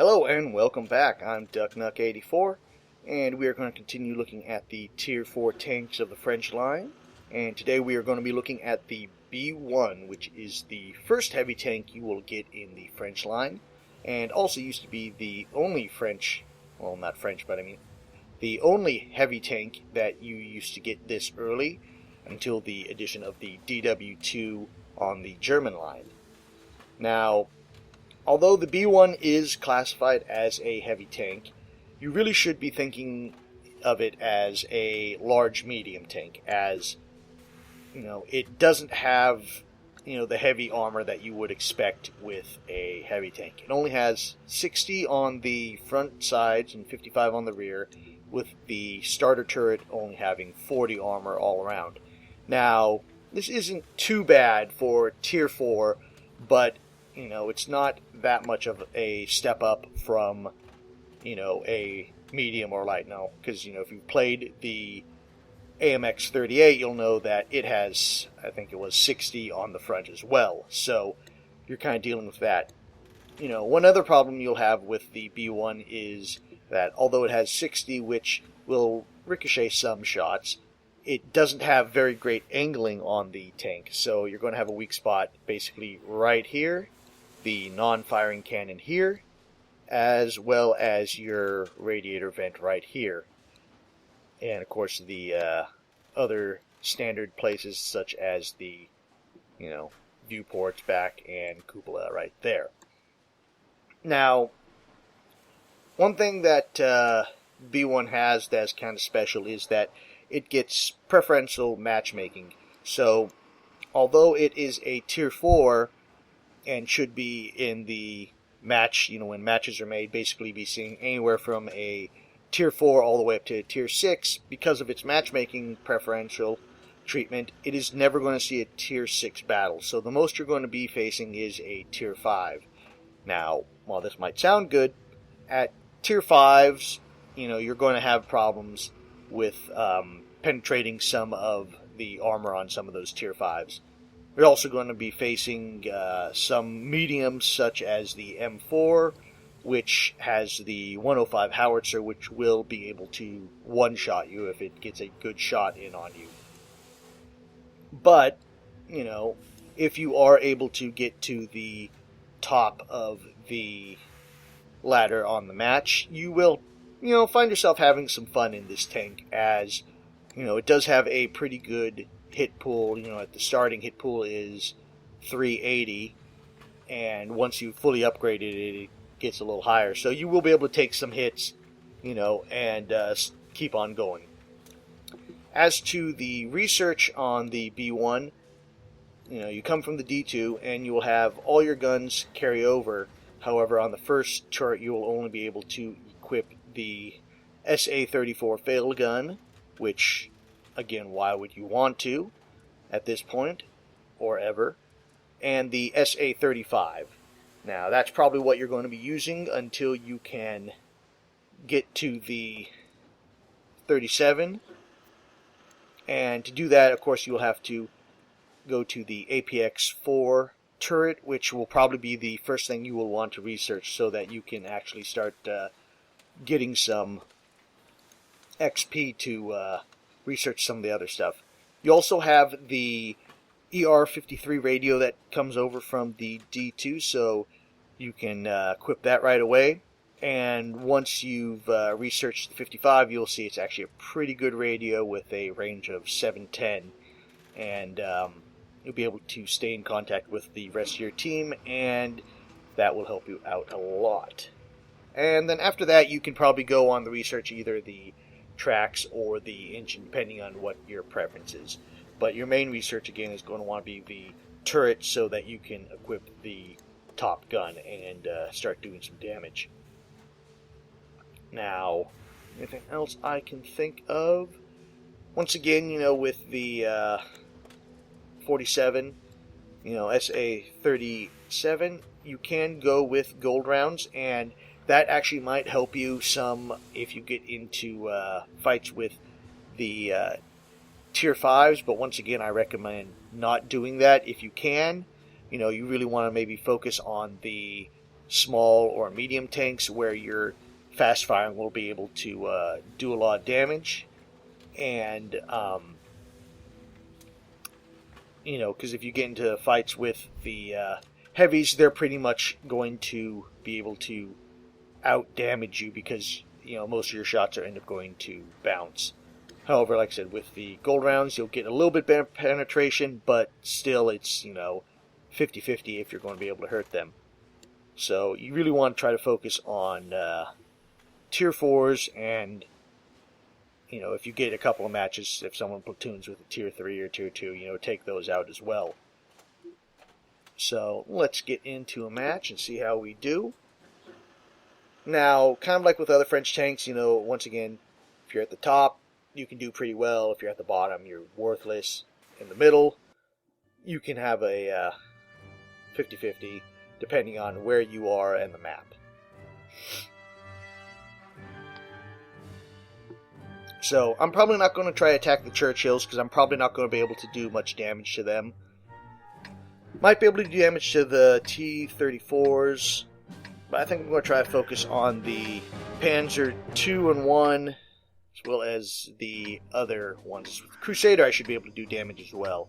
Hello and welcome back. I'm DuckNuck84, and we are going to continue looking at the Tier 4 tanks of the French line. And today we are going to be looking at the B1, which is the first heavy tank you will get in the French line, and also used to be the only French, well, not French, but I mean, the only heavy tank that you used to get this early until the addition of the DW2 on the German line. Now, although the B1 is classified as a heavy tank, you really should be thinking of it as a large medium tank, as it doesn't have the heavy armor that you would expect with a heavy tank. It only has 60 on the front sides and 55 on the rear, with the starter turret only having 40 armor all around. Now, this isn't too bad for Tier 4, but it's not that much of a step up from, a medium or light. No, because, if you've played the AMX 38, you'll know that it has, I think it was 60 on the front as well. So, you're kind of dealing with that. One other problem you'll have with the B1 is that although it has 60, which will ricochet some shots, it doesn't have very great angling on the tank. So, you're going to have a weak spot basically right here, the non-firing cannon here, as well as your radiator vent right here. And of course the other standard places such as the, viewports back and cupola right there. Now, one thing that B1 has that's kind of special is that it gets preferential matchmaking. So, although it is a Tier 4, and should be in the match, when matches are made, basically be seeing anywhere from a Tier 4 all the way up to Tier 6. Because of its matchmaking preferential treatment, it is never going to see a Tier 6 battle. So the most you're going to be facing is a Tier 5. Now, while this might sound good, at Tier 5s, you're going to have problems with penetrating some of the armor on some of those Tier 5s. You're also going to be facing some mediums such as the M4, which has the 105 howitzer, which will be able to one-shot you if it gets a good shot in on you. But, if you are able to get to the top of the ladder on the match, you will, find yourself having some fun in this tank, as, it does have a pretty good hit pool. At the starting hit pool is 380, and once you fully upgraded it, it gets a little higher. So you will be able to take some hits, and keep on going. As to the research on the B1, you come from the D2, and you will have all your guns carry over. However, on the first turret, you will only be able to equip the SA-34 fail gun, which, again, why would you want to at this point, or ever, and the SA-35. Now, that's probably what you're going to be using until you can get to the 37, and to do that, of course, you'll have to go to the APX-4 turret, which will probably be the first thing you will want to research so that you can actually start getting some XP to research some of the other stuff. You also have the ER-53 radio that comes over from the D2, so you can equip that right away. And once you've researched the 55, you'll see it's actually a pretty good radio with a range of 710. And you'll be able to stay in contact with the rest of your team, and that will help you out a lot. And then after that, you can probably go on the research either the tracks or the engine, depending on what your preference is. But your main research, again, is going to want to be the turret so that you can equip the top gun and start doing some damage. Now, anything else I can think of? Once again, with the 47, SA-37, you can go with gold rounds, and that actually might help you some if you get into fights with the Tier 5s, but once again, I recommend not doing that if you can. You really want to maybe focus on the small or medium tanks where your fast firing will be able to do a lot of damage. And you know, because if you get into fights with the heavies, they're pretty much going to be able to out damage you, because you know most of your shots are end up going to bounce. However, like I said, with the gold rounds, you'll get a little bit better penetration, but still it's, you know, 50-50 if you're going to be able to hurt them. So you really want to try to focus on tier 4s, and you know, if you get a couple of matches, if someone platoons with a tier 3 or tier 2, you know, take those out as well. So let's get into a match and see how we do. Now, kind of like with other French tanks, you know, once again, if you're at the top, you can do pretty well. If you're at the bottom, you're worthless. In the middle, you can have a 50-50, depending on where you are and the map. So, I'm probably not going to try to attack the Churchills, because I'm probably not going to be able to do much damage to them. Might be able to do damage to the T-34s, but I think I'm going to try to focus on the Panzer II and 1, as well as the other ones. With Crusader, I should be able to do damage as well.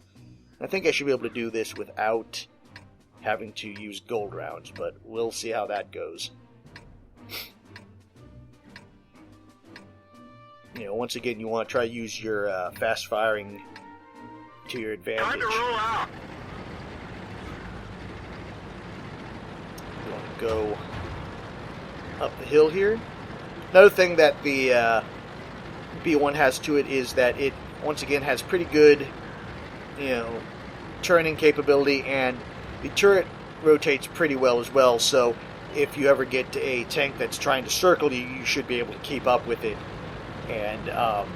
I think I should be able to do this without having to use gold rounds, but we'll see how that goes. You know, once again, you want to try to use your fast firing to your advantage. Time to roll out. You want to go up the hill here. Another thing that the B1 has to it is that it, once again, has pretty good, you know, turning capability, and the turret rotates pretty well as well. So if you ever get a tank that's trying to circle you, you should be able to keep up with it and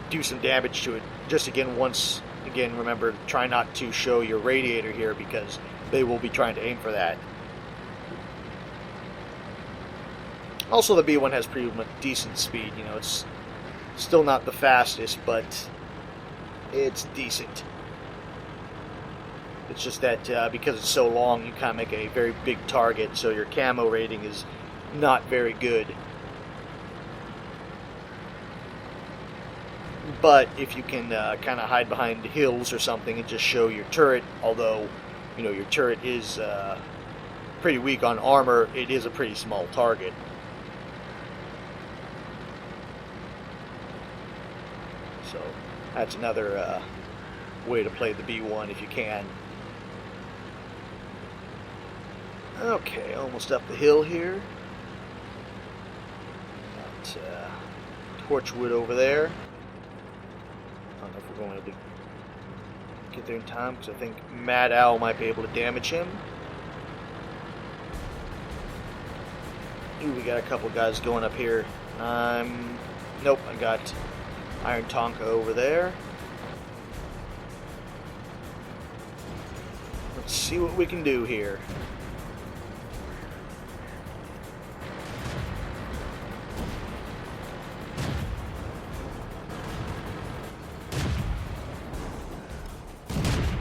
do some damage to it. Just again, once again, remember, try not to show your radiator here, because they will be trying to aim for that. Also, the B1 has pretty much decent speed. You know, it's still not the fastest, but it's decent. It's just that because it's so long, you kind of make a very big target, so your camo rating is not very good. But if you can kind of hide behind hills or something and just show your turret, although, you know, your turret is pretty weak on armor, it is a pretty small target. So that's another way to play the B1 if you can. Okay, almost up the hill here. Got Torchwood over there. I don't know if we're going to get there in time, because I think Mad Owl might be able to damage him. Ooh, we got a couple guys going up here. Nope, I got Iron Tonka over there. Let's see what we can do here.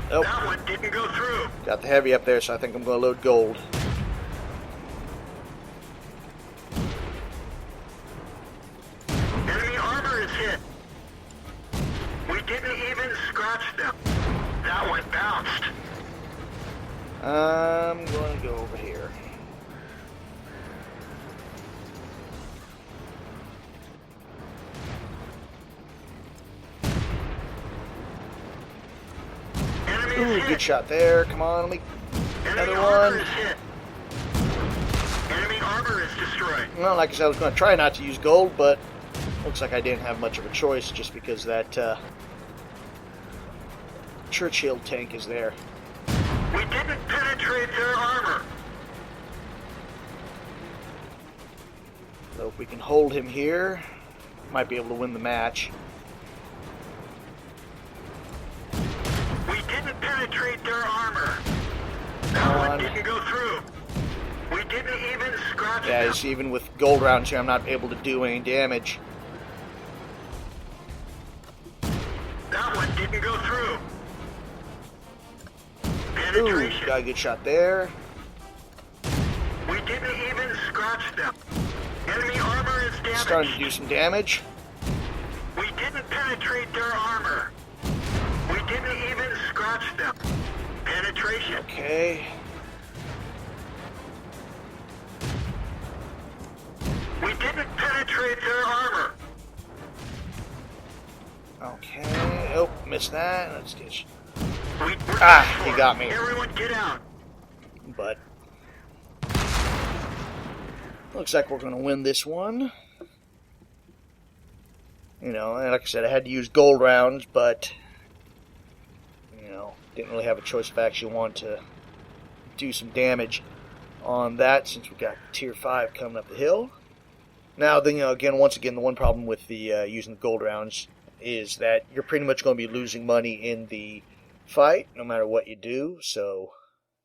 Nope. That one didn't go through. Got the heavy up there, so I think I'm going to load gold. Enemy armor is hit. We didn't even scratch them. That one bounced. I'm going to go over here. Enemy Ooh, is hit. good shot there. Come on, let me... Enemy Another armor one. is hit. Enemy armor is destroyed. Well, like I said, I was going to try not to use gold, but looks like I didn't have much of a choice, just because that Churchill tank is there. We didn't penetrate their armor. So if we can hold him here, might be able to win the match. We didn't penetrate their armor. Come That one on. didn't go through. We didn't even scratch Yeah, them. you see, even with gold rounds here, I'm not able to do any damage. That one didn't go through. Ooh, Penetration. got a good shot there. didn't even scratch them. Enemy armor is damaged. Starting to do some damage. We didn't penetrate their armor. We didn't even scratch them. Penetration. Okay. We didn't penetrate their armor. Okay. Oh, missed that. Let's get. He got me. Everyone get out. But looks like we're going to win this one. You know, and like I said, I had to use gold rounds, but you know, didn't really have a choice if I actually wanted to do some damage on that since we got tier 5 coming up the hill. Now, then, you know, once again, the one problem with the using the gold rounds is that you're pretty much going to be losing money in the fight, no matter what you do. So,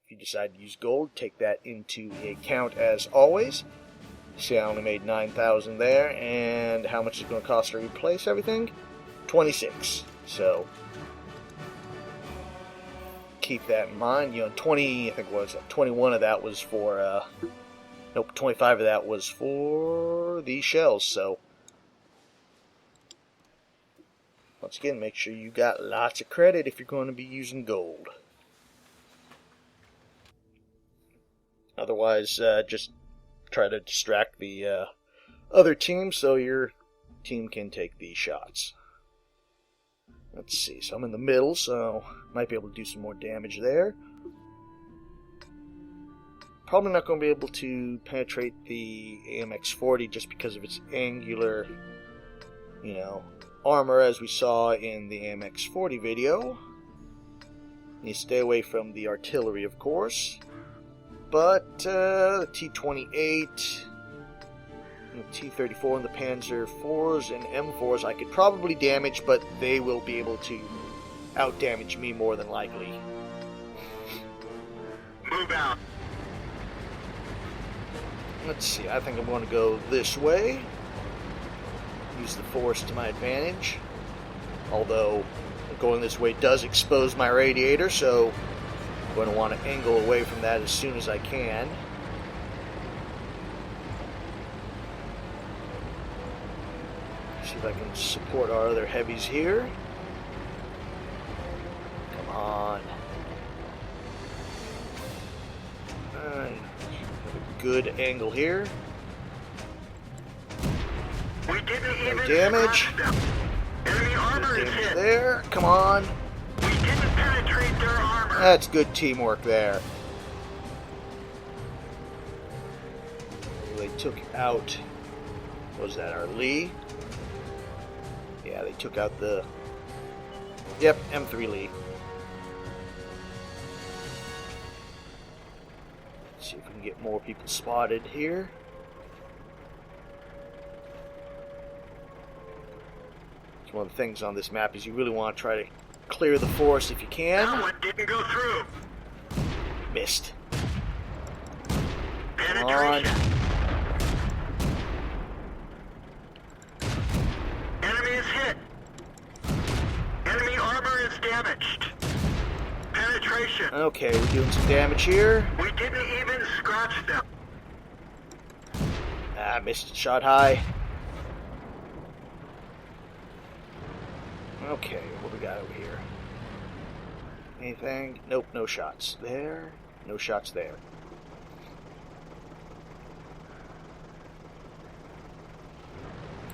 if you decide to use gold, take that into account as always. See, I only made 9,000 there, and how much is it going to cost to replace everything? 26. So, keep that in mind. You know, 20, I think it was 21 of that was for. Nope, 25 of that was for the shells, so once again, make sure you got lots of credit if you're going to be using gold. Otherwise, just try to distract the other team so your team can take these shots. Let's see, so I'm in the middle, so might be able to do some more damage there. Probably not going to be able to penetrate the AMX-40 just because of its angular, you know, armor as we saw in the AMX-40 video. You stay away from the artillery, of course. But the T-28, the T-34, and the Panzer IVs and M4s I could probably damage, but they will be able to out-damage me more than likely. Move out. Let's see, I think I'm going to go this way. Use the force to my advantage. Although, going this way does expose my radiator, so I'm going to want to angle away from that as soon as I can. See if I can support our other heavies here. Come on. Good angle here. We didn't even damage. Them. Enemy armor Good is damage hit. there. Come on. We didn't penetrate their armor. That's good teamwork there. They took out, what was that, our Lee? Yeah, they took out the, yep, M3 Lee. See if we can get more people spotted here. It's one of the things on this map is you really want to try to clear the forest if you can. That one didn't go through. Missed. Penetration. Enemy is hit. Enemy armor is damaged. Penetration. Okay, we're doing some damage here. We didn't even scratch them. Missed it, shot high. Okay, what do we got over here? Anything? Nope, no shots there. No shots there.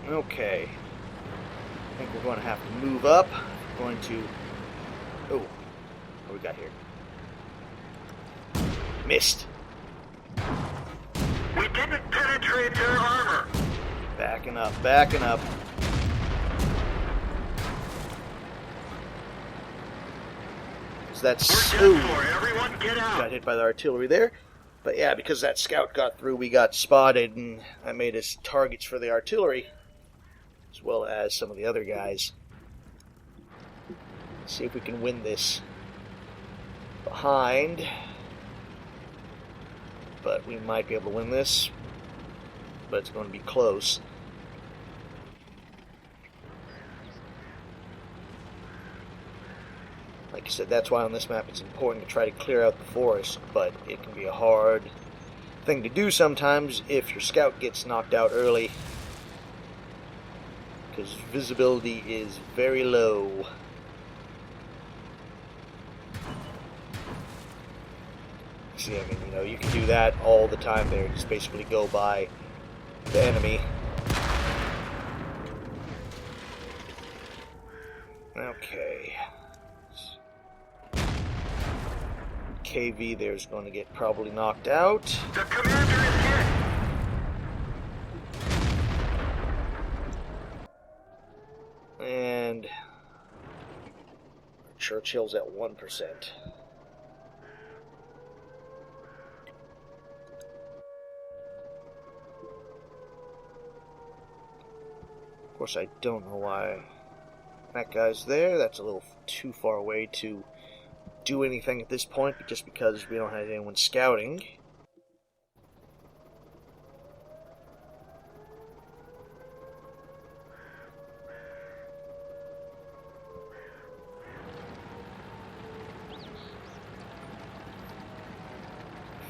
Okay. I think we're going to have to move up. We're going to... Oh, what do we got here? Missed. We didn't penetrate their armor. Backing up, backing up. So that's... We're done for. Everyone get out. Got hit by the artillery there. But yeah, because that scout got through, we got spotted, and I made us targets for the artillery, as well as some of the other guys. Let's see if we can win this behind. But we might be able to win this. But it's going to be close. Like I said, that's why on this map it's important to try to clear out the forest, but it can be a hard thing to do sometimes if your scout gets knocked out early, because visibility is very low. See, I mean, you know, you can do that all the time there, just basically go by the enemy. Okay. KV there's going to get probably knocked out. The commander is hit. And Churchill's at 1%. Of course, I don't know why that guy's there. That's a little too far away to do anything at this point, just because we don't have anyone scouting.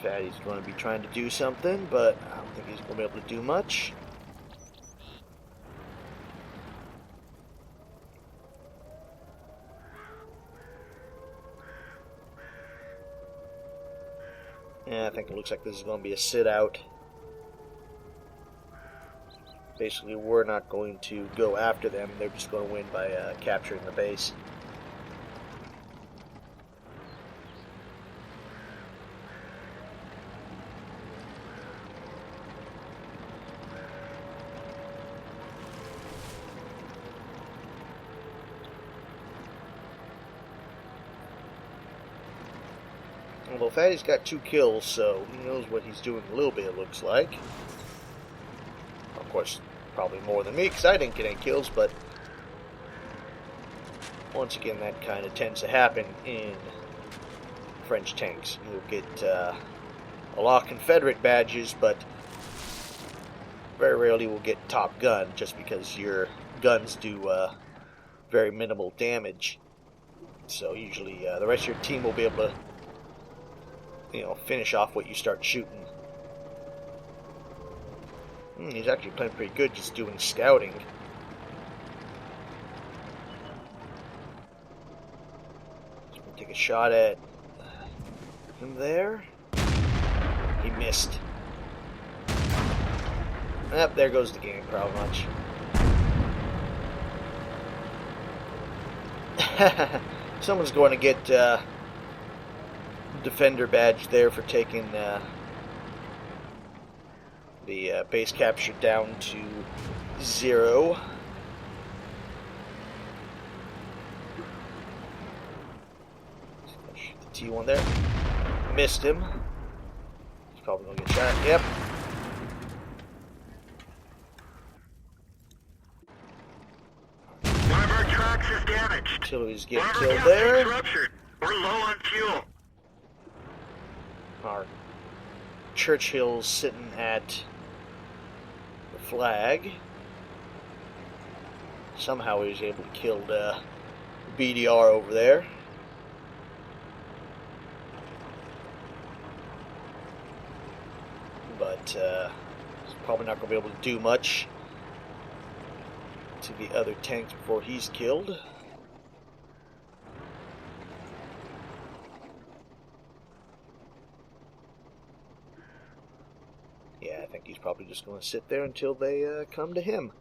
Fatty's going to be trying to do something, but I don't think he's going to be able to do much. Yeah, I think it looks like this is going to be a sit-out. Basically, we're not going to go after them. They're just going to win by capturing the base. Although Fatty's got 2 kills, so he knows what he's doing a little bit, it looks like. Of course, probably more than me, because I didn't get any kills, but once again, that kind of tends to happen in French tanks. You'll get a lot of Confederate badges, but very rarely will get Top Gun, just because your guns do very minimal damage. So usually the rest of your team will be able to, you know, finish off what you start shooting. He's actually playing pretty good, just doing scouting. Just gonna take a shot at him there. He missed. Yep, there goes the game, probably much. Someone's going to get Defender badge there for taking the base capture down to 0. Shoot the T1 there. Missed him. He's probably going to get shot. Yep. One of our tracks is damaged. Artillery's getting killed there. Ruptured. We're low on fuel. Our Churchill's sitting at the flag. Somehow he was able to kill the BDR over there. But he's probably not going to be able to do much to the other tanks before he's killed. Yeah, I think he's probably just going to sit there until they come to him.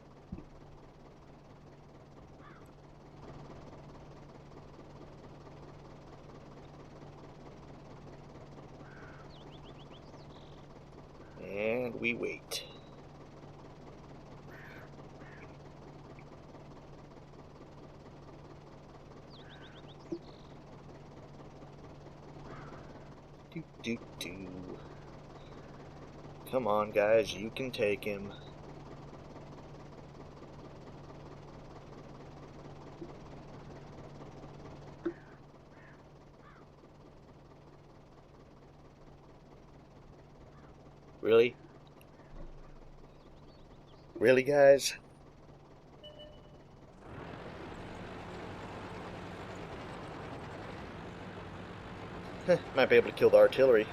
And we wait. Do. Come on, guys, you can take him. Really? Really, guys? Might be able to kill the artillery.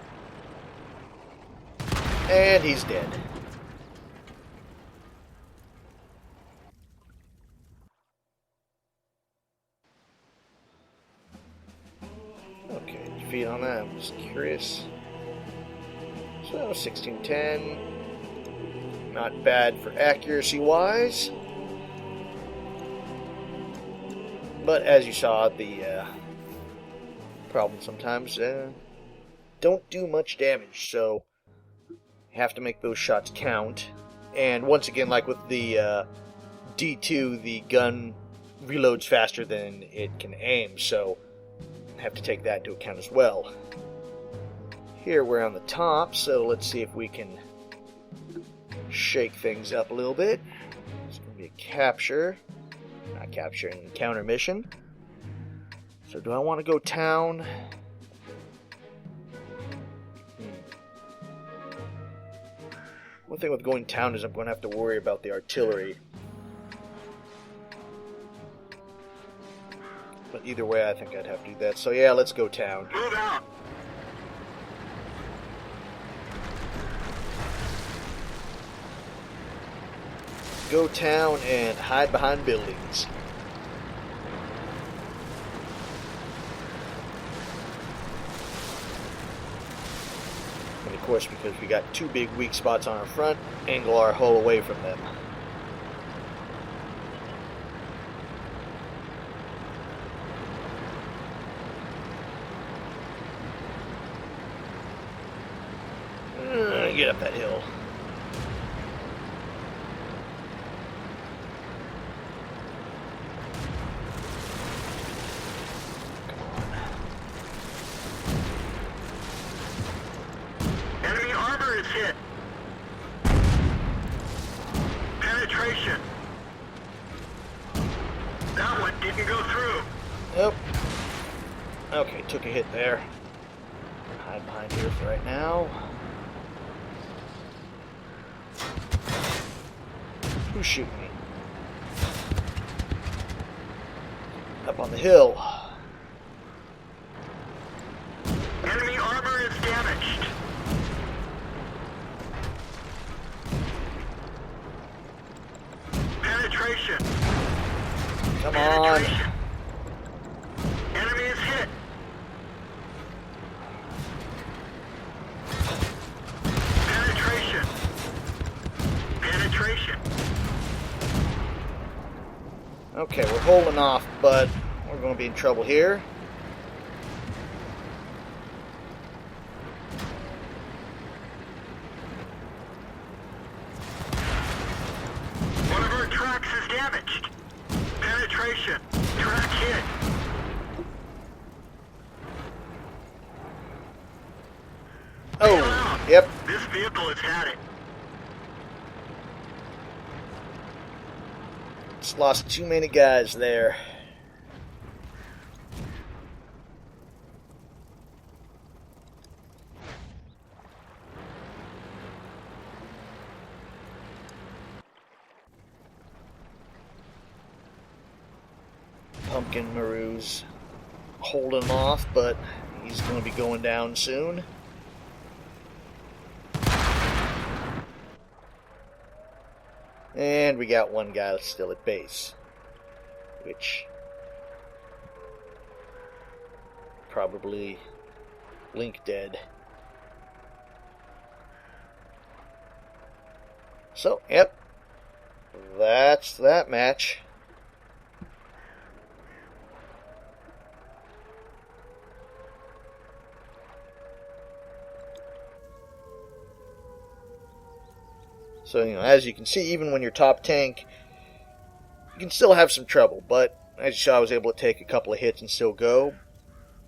And he's dead. Okay, defeat on that. I'm just curious. So 1610. Not bad for accuracy wise. But as you saw, the problem sometimes don't do much damage, so you have to make those shots count. And once again, like with the D2, the gun reloads faster than it can aim, so you have to take that into account as well. Here we're on the top, so let's see if we can shake things up a little bit. It's going to be a capture. Not capture, an encounter mission. So do I want to go town? One thing with going town is I'm going to have to worry about the artillery. But either way, I think I'd have to do that. So yeah, let's go town. Move out. Go town and hide behind buildings. And of course, because we got two big weak spots on our front, angle our hull away from them. Get up that hill. Enemy armor is hit. Penetration. That one didn't go through. Nope. Okay, took a hit there. Hide behind here for right now. Who's shooting me? Up on the hill. Enemy armor is damaged. Penetration. Come on. Penetration. Enemy is hit. Penetration. Penetration. Okay, we're holding off, but we're going to be in trouble here. One of our tracks is damaged. Penetration. Track hit. Oh, yep. This vehicle has had it. Just lost too many guys there. Pumpkin Maru's holding him off, but he's going to be going down soon. And we got one guy still at base, which probably Link dead. So, yep, that's that match. So, as you can see, even when you're top tank, you can still have some trouble. But, as you saw, I was able to take a couple of hits and still go.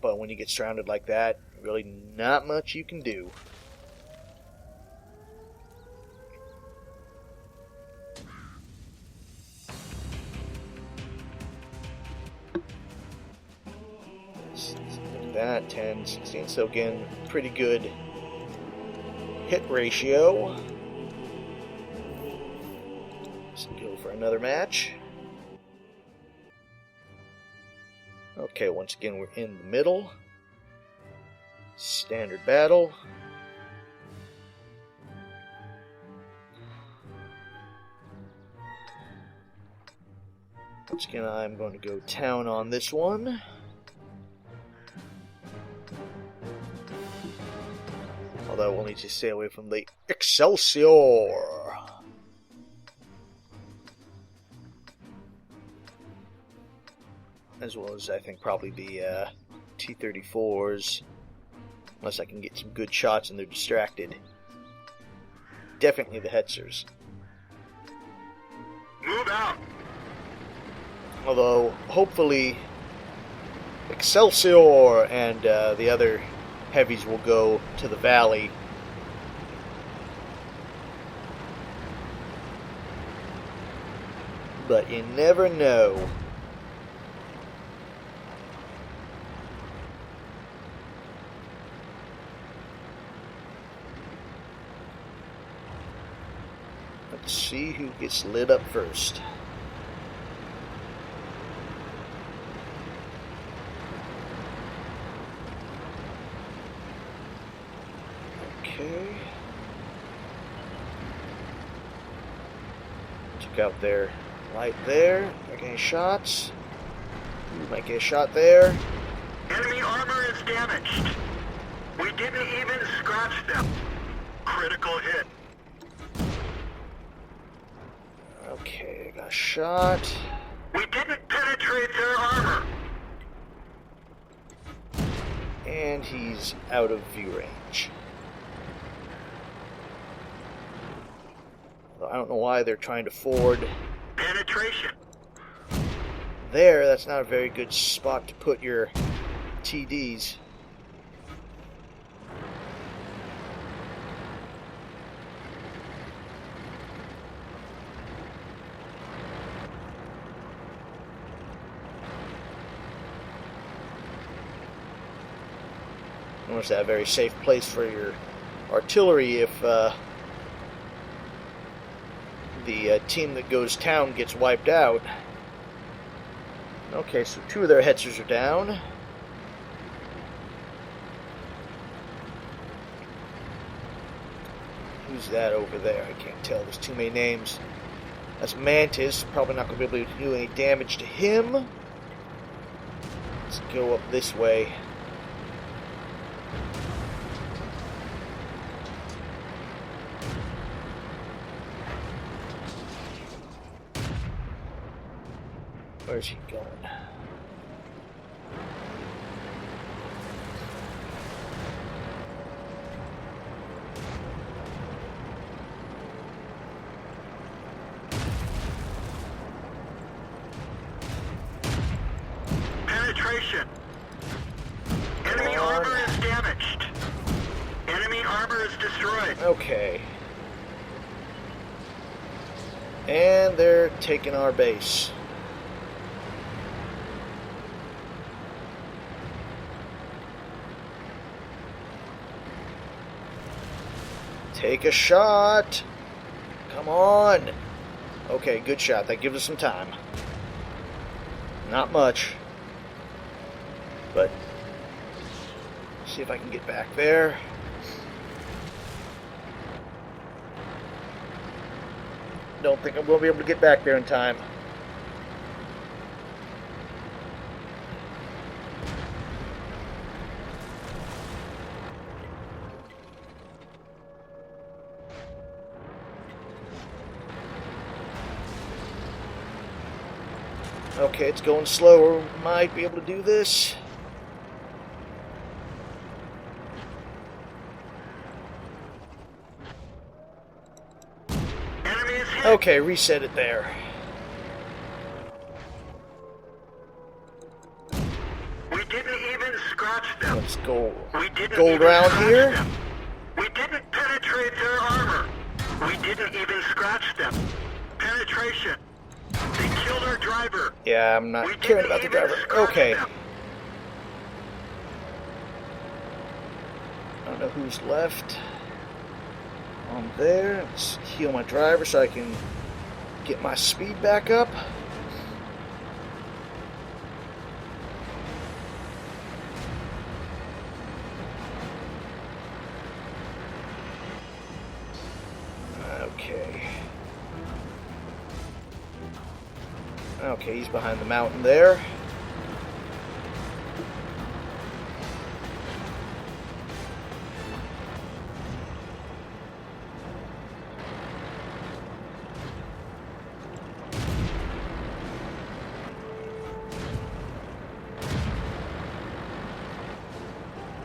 But when you get surrounded like that, really not much you can do. Look at that, 10, 16. So, again, pretty good hit ratio. Let's go for another match. Okay, once again, we're in the middle. Standard battle. Once again, I'm going to go town on this one. Although we'll need to stay away from the Excelsior. As well as, I think, probably the T-34s. Unless I can get some good shots and they're distracted. Definitely the Hetzers. Move out. Although, hopefully, Excelsior and the other heavies will go to the valley. But you never know. Let's see who gets lit up first. Okay. Took out their light there. Not getting shots. Ooh, might get a shot there. Enemy armor is damaged. We didn't even scratch them. Critical hit. Okay, got a shot. We didn't penetrate their armor. And he's out of view range. I don't know why they're trying to ford Penetration. there. That's not a very good spot to put your TDs. Almost a very safe place for your artillery if the team that goes town gets wiped out. Okay, so two of their Hetzers are down. Who's that over there? I can't tell. There's too many names. That's Mantis. Probably not going to be able to do any damage to him. Let's go up this way. Where's he going? Penetration. Enemy armor is damaged. Enemy armor is destroyed. Okay. And they're taking our base. Take a shot. Come on. Okay, good shot. That gives us some time. Not much. But see if I can get back there. Don't think I'm going to be able to get back there in time. Okay, it's going slower. Might be able to do this. Enemy is hit. Okay, reset it there. We didn't even scratch them. Let's go We didn't gold even round scratch here. them. We didn't penetrate their armor. We didn't even scratch them. Penetration. They killed our driver. Yeah, I'm not We caring didn't about the even driver. scratch Okay. them. I don't know who's left. On there. Let's heal my driver so I can get my speed back up. Okay. Okay, he's behind the mountain there.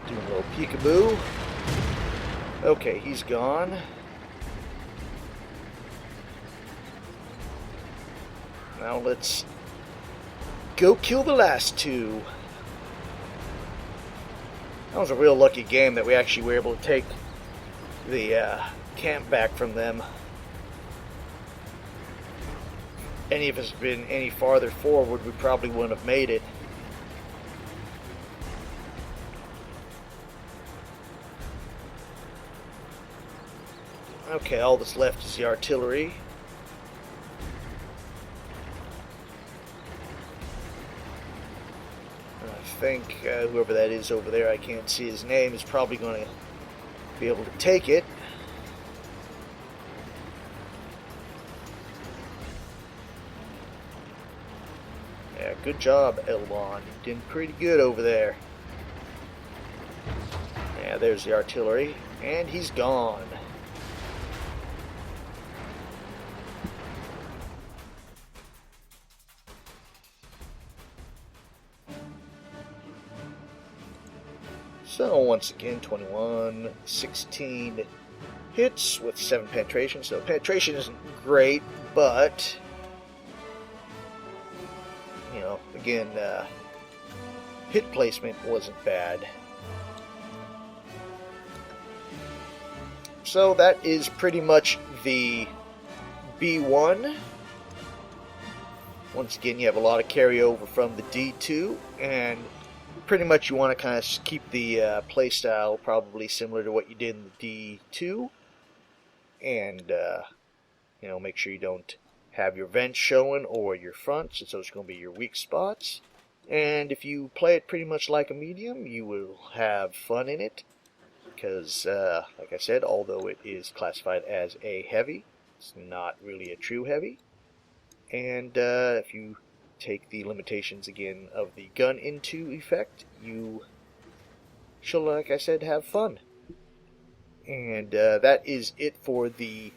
Doing a little peekaboo. Okay, he's gone. Now let's go kill the last two. That was a real lucky game that we actually were able to take the camp back from them. Any of us had been any farther forward, we probably wouldn't have made it. Okay, all that's left is the artillery. I think whoever that is over there, I can't see his name, is probably going to be able to take it. Yeah, good job, Elbon. You're doing pretty good over there. Yeah, there's the artillery. And he's gone. So once again, 21, 16 hits with 7 penetration. So penetration isn't great, but you know, again, hit placement wasn't bad. So that is pretty much the B1. Once again, you have a lot of carryover from the D2, and pretty much you want to kind of keep the playstyle probably similar to what you did in the D2, and you know, make sure you don't have your vents showing or your fronts, since those are going to be your weak spots. And if you play it pretty much like a medium, you will have fun in it, because like I said, although it is classified as a heavy, it's not really a true heavy. And if you take the limitations again of the gun into effect, you shall, like I said, have fun. And that is it for the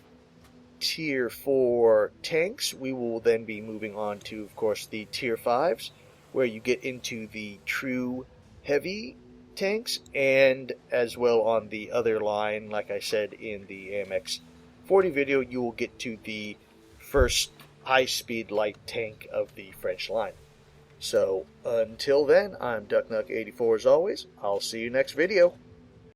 Tier 4 tanks. We will then be moving on to, of course, the Tier 5s, where you get into the true heavy tanks, and as well on the other line, like I said in the AMX 40 video, you will get to the first high-speed light tank of the French line. So, until then, I'm DuckNuck84 as always. I'll see you next video.